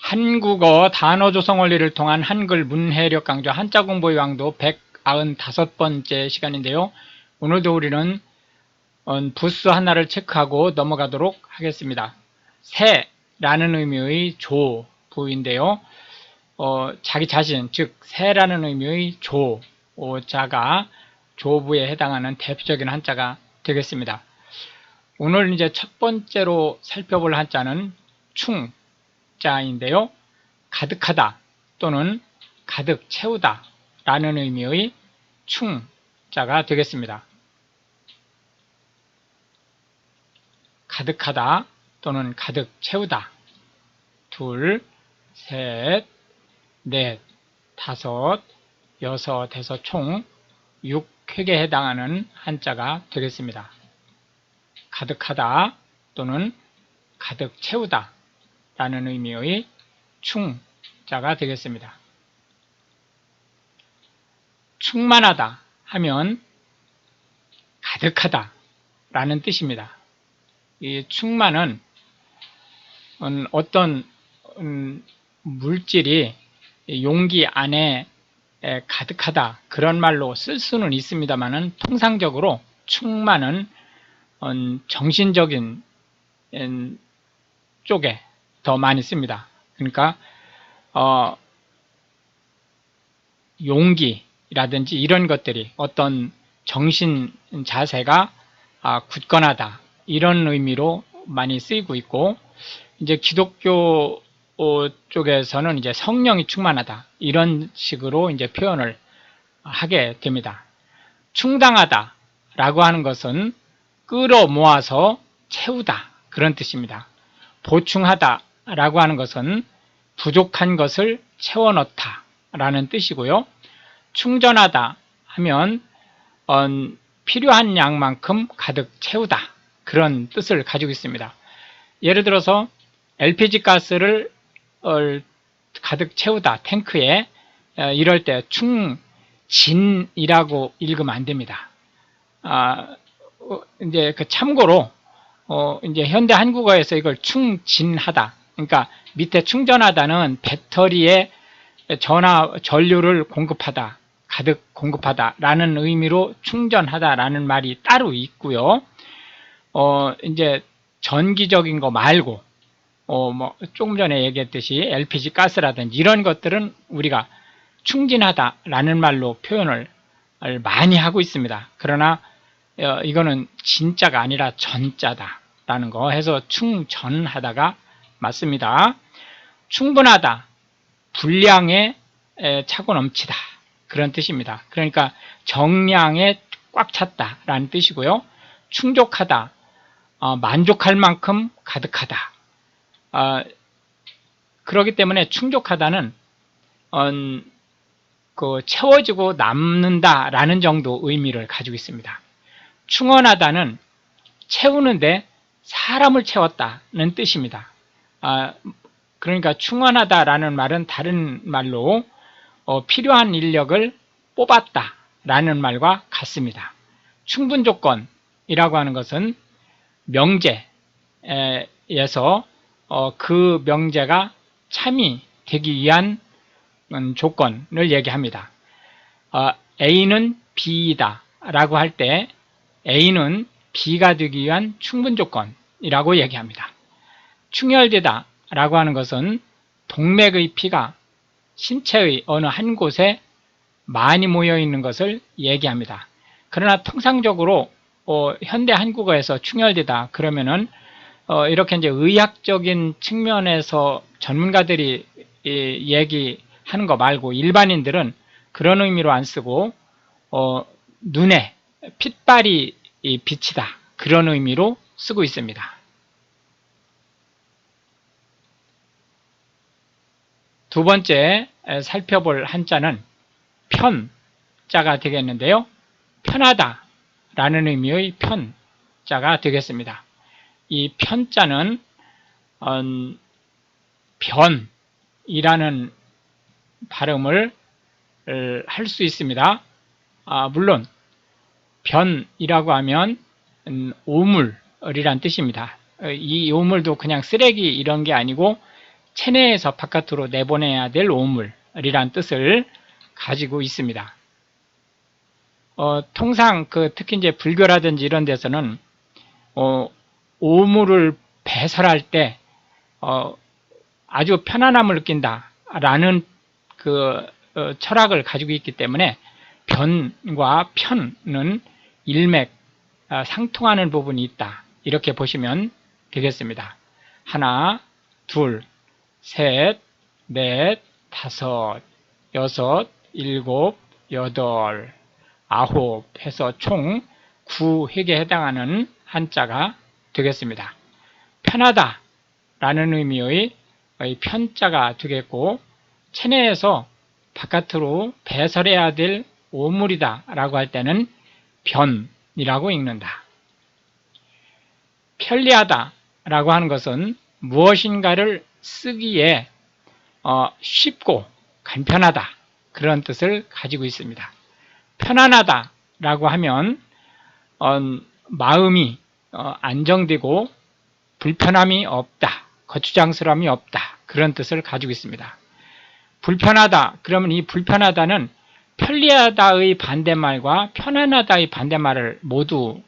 한국어 단어 조성 원리를 통한 한글 문해력 강좌 한자 공부의 왕도 195번째 시간인데요. 오늘도 우리는 부스 하나를 체크하고 넘어가도록 하겠습니다. 새라는 의미의 조 부인데요. 자기 자신, 즉 새라는 의미의 조자가 조부에 해당하는 대표적인 한자가 되겠습니다. 오늘 이제 첫 번째로 살펴볼 한자는 충자인데요. 가득하다 또는 가득 채우다 라는 의미의 충자가 되겠습니다. 가득하다 또는 가득 채우다. 둘, 셋, 넷, 다섯, 여섯에서 총 6획에 해당하는 한자가 되겠습니다. 가득하다 또는 가득 채우다 라는 의미의 충자가 되겠습니다. 충만하다 하면 가득하다 라는 뜻입니다. 이 충만은 어떤 물질이 용기 안에 가득하다 그런 말로 쓸 수는 있습니다만은 통상적으로 충만은 정신적인 쪽에 더 많이 씁니다. 그러니까 용기라든지 이런 것들이 어떤 정신 자세가 굳건하다 이런 의미로 많이 쓰이고 있고, 이제 기독교 쪽에서는 이제 성령이 충만하다 이런 식으로 이제 표현을 하게 됩니다. 충당하다 라고 하는 것은 끌어모아서 채우다 그런 뜻입니다. 보충하다 라고 하는 것은 부족한 것을 채워넣다 라는 뜻이고요. 충전하다 하면 필요한 양만큼 가득 채우다 그런 뜻을 가지고 있습니다. 예를 들어서 LPG 가스를 가득 채우다 탱크에 이럴 때 충진이라고 읽으면 안 됩니다. 이제 참고로 이제 현대 한국어에서 이걸 충진하다, 그러니까 밑에 충전하다는 배터리에 전류를 공급하다, 가득 공급하다 라는 의미로 충전하다 라는 말이 따로 있고요. 이제 전기적인 거 말고 뭐 조금 전에 얘기했듯이 LPG 가스라든지 이런 것들은 우리가 충진하다 라는 말로 표현을 많이 하고 있습니다. 그러나 이거는 진짜가 아니라 전자다 라는 거 해서 충전하다가 맞습니다. 충분하다, 분량에 차고 넘치다 그런 뜻입니다. 그러니까 정량에 꽉 찼다 라는 뜻이고요. 충족하다, 만족할 만큼 가득하다. 그렇기 때문에 충족하다는 채워지고 남는다 라는 정도 의미를 가지고 있습니다. 충원하다는 채우는데 사람을 채웠다는 뜻입니다. 그러니까 충원하다 라는 말은 다른 말로 필요한 인력을 뽑았다 라는 말과 같습니다. 충분조건이라고 하는 것은 명제에서 그 명제가 참이 되기 위한 조건을 얘기합니다. A는 B이다 라고 할 때 A는 B가 되기 위한 충분조건이라고 얘기합니다. 충혈되다 라고 하는 것은 동맥의 피가 신체의 어느 한 곳에 많이 모여 있는 것을 얘기합니다. 그러나 통상적으로 현대 한국어에서 충혈되다 그러면은 이렇게 이제 의학적인 측면에서 전문가들이 얘기하는 거 말고 일반인들은 그런 의미로 안 쓰고 눈에 핏발이 비치다 그런 의미로 쓰고 있습니다. 두 번째 살펴볼 한자는 편자가 되겠는데요. 편하다 라는 의미의 편자가 되겠습니다. 이 편자는 변이라는 발음을 할 수 있습니다. 물론 변이라고 하면 오물이란 뜻입니다. 이 오물도 그냥 쓰레기 이런 게 아니고 체내에서 바깥으로 내보내야 될 오물이란 뜻을 가지고 있습니다. 통상 특히 이제 불교라든지 이런 데서는 오물을 배설할 때 아주 편안함을 느낀다라는 철학을 가지고 있기 때문에 변과 편은 일맥 상통하는 부분이 있다. 이렇게 보시면 되겠습니다. 하나, 둘, 셋, 넷, 다섯, 여섯, 일곱, 여덟, 아홉 해서 총 9획에 해당하는 한자가 되겠습니다. 편하다 라는 의미의 편자가 되겠고, 체내에서 바깥으로 배설해야 될 오물이다 라고 할 때는 변이라고 읽는다. 편리하다 라고 하는 것은 무엇인가를 쓰기에 쉽고 간편하다 그런 뜻을 가지고 있습니다. 편안하다 라고 하면 마음이 안정되고 불편함이 없다, 거추장스러움이 없다 그런 뜻을 가지고 있습니다. 불편하다 그러면 이 불편하다는 편리하다의 반대말과 편안하다의 반대말을 모두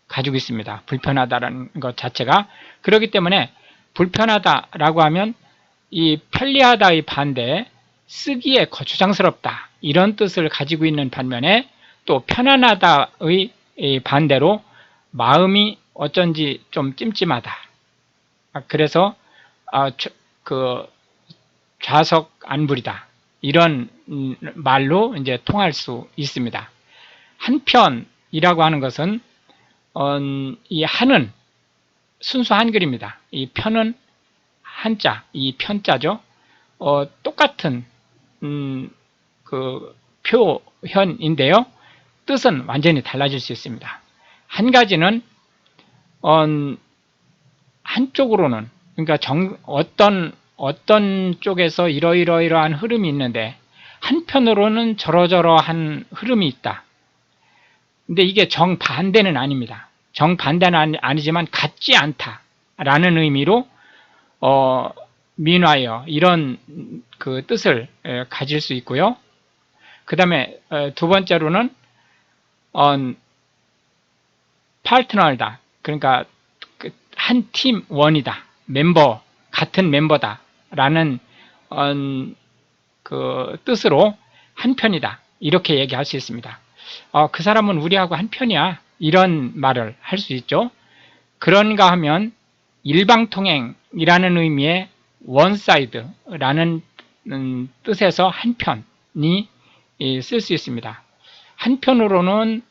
가지고 있습니다. 불편하다라는 것 자체가. 그렇기 때문에 불편하다라고 하면 이 편리하다의 반대, 쓰기에 거추장스럽다 이런 뜻을 가지고 있는 반면에, 또 편안하다의 반대로 마음이 어쩐지 좀 찜찜하다. 그래서 좌석안불이다 이런 말로 이제 통할 수 있습니다. 한편이라고 하는 것은 이 한은 순수 한글입니다. 이 편은 한자, 이 편자죠. 똑같은 표현인데요. 뜻은 완전히 달라질 수 있습니다. 한 가지는 한쪽으로는, 그러니까 어떤 쪽에서 이러이러한 흐름이 있는데 한편으로는 저러저러한 흐름이 있다. 근데 이게 정반대는 아닙니다. 정반대는 아니지만 같지 않다라는 의미로 민화여 이런 뜻을 가질 수 있고요. 그 다음에 두 번째로는 파트너다. 그러니까 한 팀 원이다. 같은 멤버다. 라는 뜻으로 한편이다. 이렇게 얘기할 수 있습니다. 그 사람은 우리하고 한편이야. 이런 말을 할 수 있죠. 그런가 하면 일방통행이라는 의미의 원사이드라는 뜻에서 한편이 쓸 수 있습니다. 한편으로는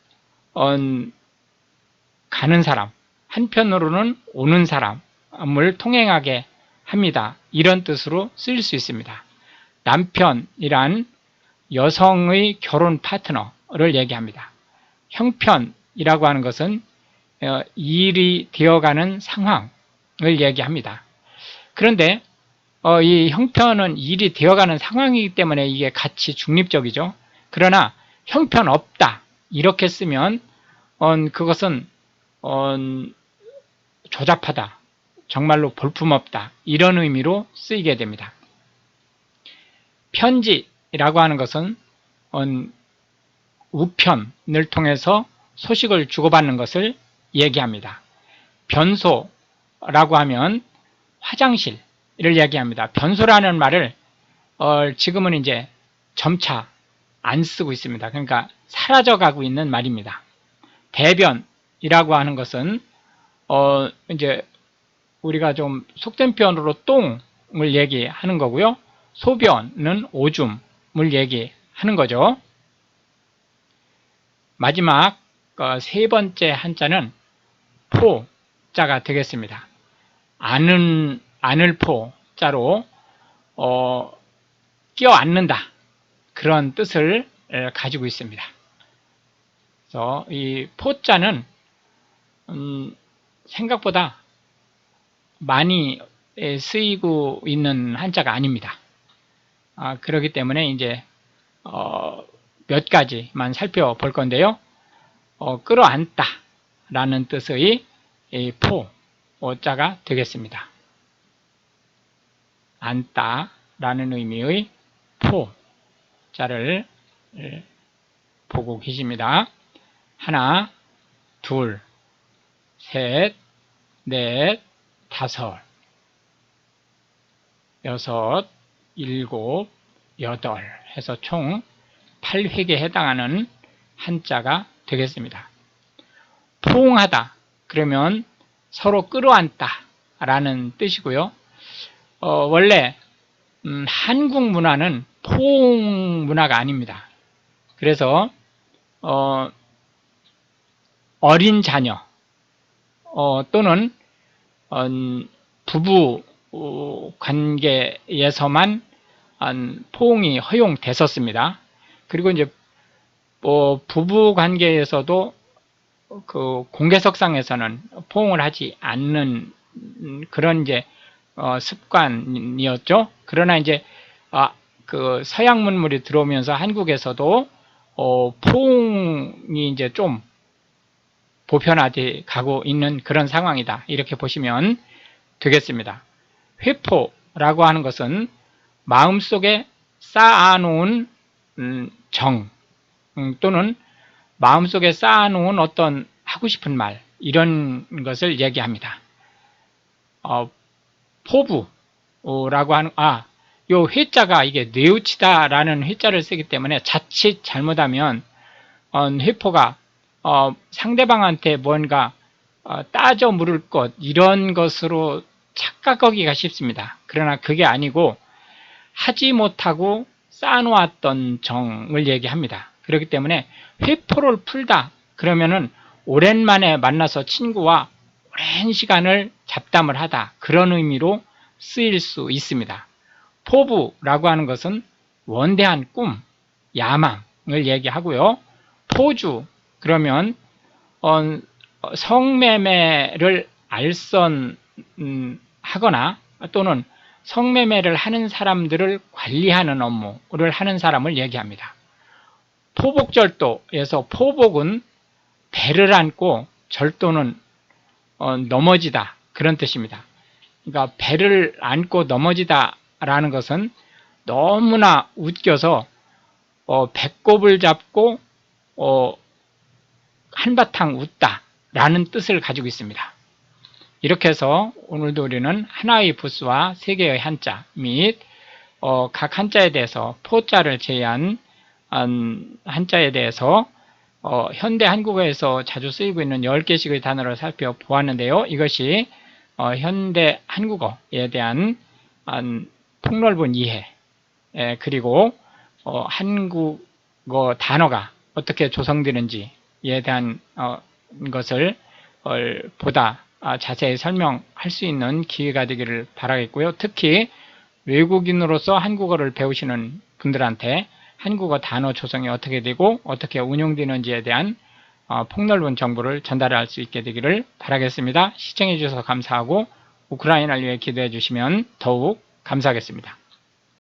가는 사람, 한편으로는 오는 사람을 통행하게 합니다. 이런 뜻으로 쓰일 수 있습니다. 남편이란 여성의 결혼 파트너를 얘기합니다. 형편이라고 하는 것은 일이 되어가는 상황을 얘기합니다. 그런데 이 형편은 일이 되어가는 상황이기 때문에 이게 같이 중립적이죠. 그러나 형편없다 이렇게 쓰면 그것은 조잡하다, 정말로 볼품없다 이런 의미로 쓰이게 됩니다. 편지라고 하는 것은 우편을 통해서 소식을 주고받는 것을 얘기합니다. 변소라고 하면 화장실을 얘기합니다. 변소라는 말을 지금은 이제 점차 안 쓰고 있습니다. 그러니까 사라져가고 있는 말입니다. 대변이라고 하는 것은 이제 우리가 좀 속된 표현으로 똥을 얘기하는 거고요. 소변은 오줌을 얘기하는 거죠. 마지막 세 번째 한자는 포자가 되겠습니다. 안을 포자로 껴안는다 그런 뜻을 가지고 있습니다. 그래서 이 포자는 생각보다 많이 쓰이고 있는 한자가 아닙니다. 그렇기 때문에 이제 몇 가지만 살펴볼 건데요. 끌어안다 라는 뜻의 포자가 되겠습니다. 앉다 라는 의미의 포자를 보고 계십니다. 하나, 둘, 셋, 넷, 다섯, 여섯, 일곱, 여덟 해서 총 8획에 해당하는 한자가 되겠습니다. 포옹하다 그러면 서로 끌어안다 라는 뜻이고요. 원래 한국 문화는 포옹 문화가 아닙니다. 그래서 어린 자녀 또는 부부 관계에서만 포옹이 허용됐었습니다. 그리고 이제 부부 관계에서도 그 공개석상에서는 포옹을 하지 않는 그런 이제 습관이었죠. 그러나 이제 그 서양 문물이 들어오면서 한국에서도 포옹이 이제 좀 보편화돼 가고 있는 그런 상황이다. 이렇게 보시면 되겠습니다. 회포라고 하는 것은 마음속에 쌓아놓은 정 또는 마음속에 쌓아놓은 어떤 하고 싶은 말 이런 것을 얘기합니다. 포부라고 하는 요 회자가 이게 뇌우치다라는 회자를 쓰기 때문에 자칫 잘못하면 회포가 상대방한테 뭔가 따져 물을 것 이런 것으로 착각하기가 쉽습니다. 그러나 그게 아니고 하지 못하고 쌓아놓았던 정을 얘기합니다. 그렇기 때문에 회포를 풀다 그러면은 오랜만에 만나서 친구와 오랜 시간을 잡담을 하다 그런 의미로 쓰일 수 있습니다. 포부라고 하는 것은 원대한 꿈, 야망을 얘기하고요. 포주 그러면 성매매를 알선하거나 또는 성매매를 하는 사람들을 관리하는 업무를 하는 사람을 얘기합니다. 포복절도에서 포복은 배를 안고 절도는 넘어지다 그런 뜻입니다. 그러니까 배를 안고 넘어지다 라는 것은 너무나 웃겨서 배꼽을 잡고 한바탕 웃다 라는 뜻을 가지고 있습니다. 이렇게 해서 오늘도 우리는 하나의 부수와 세 개의 한자 및 각 한자에 대해서 포자를 제외한 한자에 대해서 현대 한국어에서 자주 쓰이고 있는 10개씩의 단어를 살펴보았는데요. 이것이 현대 한국어에 대한 폭넓은 이해 그리고 한국어 단어가 어떻게 조성되는지에 대한 것을 보다 자세히 설명할 수 있는 기회가 되기를 바라겠고요. 특히 외국인으로서 한국어를 배우시는 분들한테 한국어 단어 조성이 어떻게 되고 어떻게 운용되는지에 대한 폭넓은 정보를 전달할 수 있게 되기를 바라겠습니다. 시청해 주셔서 감사하고 우크라이나를 위해 기도해 주시면 더욱 감사하겠습니다.